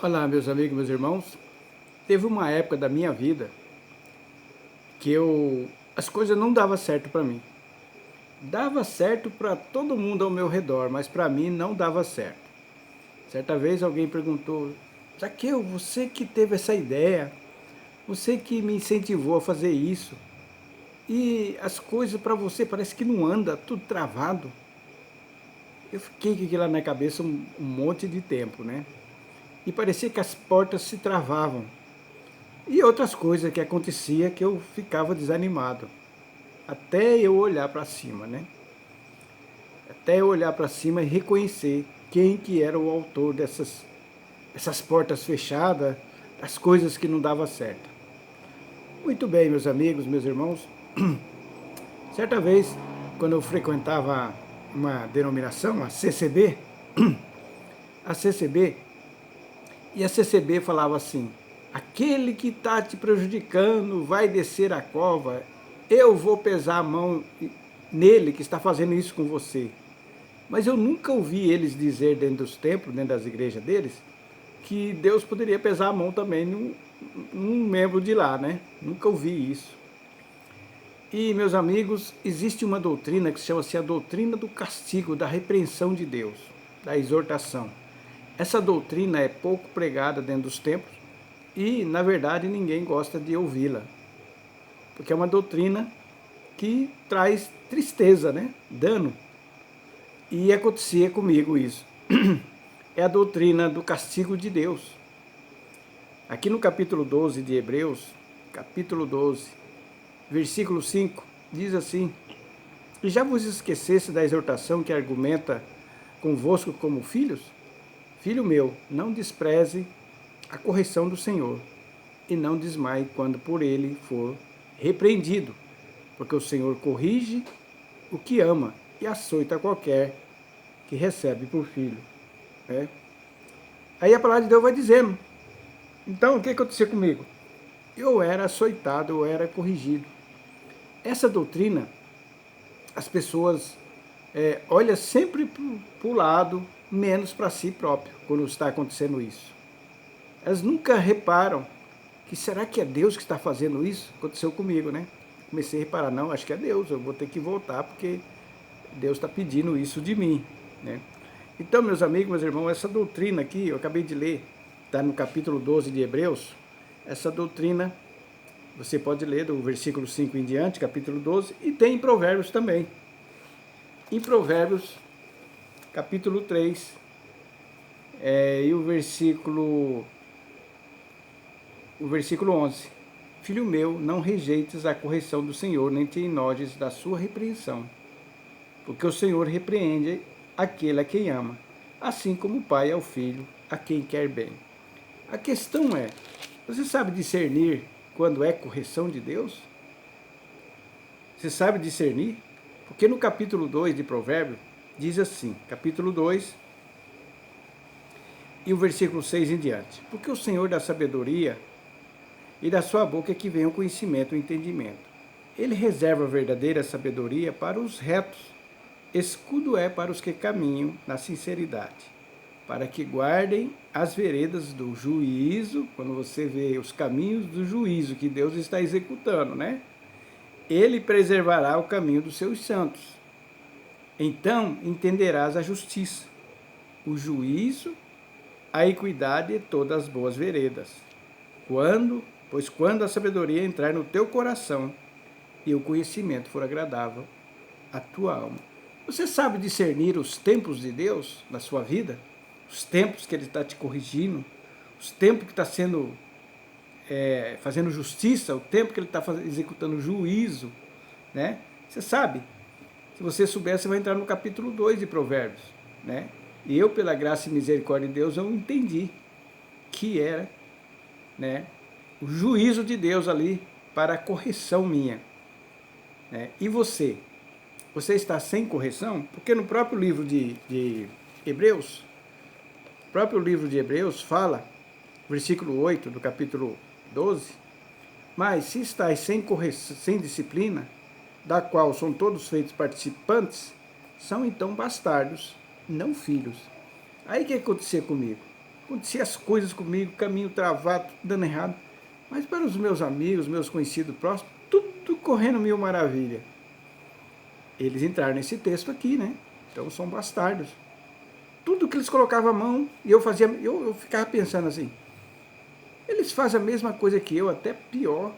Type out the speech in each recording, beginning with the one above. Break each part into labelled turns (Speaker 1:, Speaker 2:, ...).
Speaker 1: Olá, meus amigos, meus irmãos. Teve uma época da minha vida que as coisas não davam certo para mim. Dava certo para todo mundo ao meu redor, mas para mim não dava certo. Certa vez alguém perguntou: Zaqueu, você que teve essa ideia, você que me incentivou a fazer isso, e as coisas para você parece que não anda, tudo travado. Eu fiquei com aquilo lá na cabeça um monte de tempo, né? E parecia que as portas se travavam. E outras coisas que acontecia que eu ficava desanimado. Até eu olhar para cima, né? Até eu olhar para cima e reconhecer quem que era o autor essas portas fechadas, das coisas que não dava certo. Muito bem, meus amigos, meus irmãos. Certa vez, quando eu frequentava uma denominação, a CCB, e a CCB falava assim: aquele que está te prejudicando vai descer a cova, eu vou pesar a mão nele que está fazendo isso com você. Mas eu nunca ouvi eles dizer dentro dos templos, dentro das igrejas deles, que Deus poderia pesar a mão também num membro de lá, né? Nunca ouvi isso. E, meus amigos, existe uma doutrina que chama-se a doutrina do castigo, da repreensão de Deus, da exortação. Essa doutrina é pouco pregada dentro dos templos e, na verdade, ninguém gosta de ouvi-la, porque é uma doutrina que traz tristeza, né? Dano. E acontecia comigo isso. É a doutrina do castigo de Deus. Aqui no capítulo 12 de Hebreus, capítulo 12, versículo 5, diz assim: E já vos esquecesse da exortação que argumenta convosco como filhos? Filho meu, não despreze a correção do Senhor, e não desmaie quando por ele for repreendido, porque o Senhor corrige o que ama e açoita qualquer que recebe por filho. Né? Aí a palavra de Deus vai dizendo. Então, o que aconteceu comigo? Eu era açoitado, eu era corrigido. Essa doutrina, as pessoas olham sempre para o lado, menos para si próprio, quando está acontecendo isso. Elas nunca reparam que será que é Deus que está fazendo isso? Aconteceu comigo, né? Comecei a reparar, não, acho que é Deus, eu vou ter que voltar porque Deus está pedindo isso de mim, né? Então, meus amigos, meus irmãos, essa doutrina aqui, eu acabei de ler, está no capítulo 12 de Hebreus, essa doutrina, você pode ler do versículo 5 em diante, capítulo 12, e tem em Provérbios também. Em Provérbios, capítulo 3, e o versículo 11. Filho meu, não rejeites a correção do Senhor, nem te enojes da sua repreensão, porque o Senhor repreende aquele a quem ama, assim como o pai ao filho, a quem quer bem. A questão é, você sabe discernir quando é correção de Deus? Você sabe discernir? Porque no capítulo 2 de Provérbios, diz assim, capítulo 2 e o versículo 6 em diante. Porque o Senhor dá sabedoria e da sua boca é que vem o conhecimento e o entendimento. Ele reserva a verdadeira sabedoria para os retos, escudo é para os que caminham na sinceridade, para que guardem as veredas do juízo. Quando você vê os caminhos do juízo que Deus está executando, né? Ele preservará o caminho dos seus santos. Então entenderás a justiça, o juízo, a equidade e todas as boas veredas. Pois quando a sabedoria entrar no teu coração e o conhecimento for agradável à tua alma. Você sabe discernir os tempos de Deus na sua vida? Os tempos que Ele está te corrigindo? Os tempos que está sendo fazendo justiça? O tempo que Ele está executando juízo? Né? Você sabe? Se você souber, você vai entrar no capítulo 2 de Provérbios. Né? E eu, pela graça e misericórdia de Deus, eu entendi que era, né, o juízo de Deus ali para a correção minha. Né? E você? Você está sem correção? Porque no próprio livro de Hebreus, o próprio livro de Hebreus fala, versículo 8 do capítulo 12, mas se estáis sem correção, sem disciplina, da qual são todos feitos participantes, são então bastardos, não filhos. Aí o que acontecia comigo? acontecia as coisas comigo, caminho travado, tudo dando errado. Mas para os meus amigos, meus conhecidos próximos, tudo correndo mil maravilha. Eles entraram nesse texto aqui, né? Então são bastardos. Tudo que eles colocavam a mão, e eu ficava pensando assim, eles fazem a mesma coisa que eu, até pior,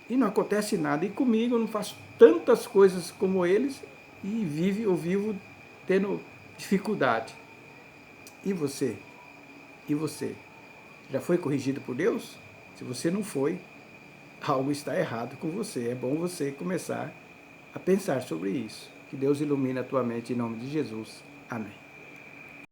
Speaker 1: e não acontece nada. E comigo eu não faço tantas coisas como eles, e eu vivo tendo dificuldade. E você? E você? Já foi corrigido por Deus? Se você não foi, algo está errado com você. É bom você começar a pensar sobre isso. Que Deus ilumine a tua mente em nome de Jesus. Amém.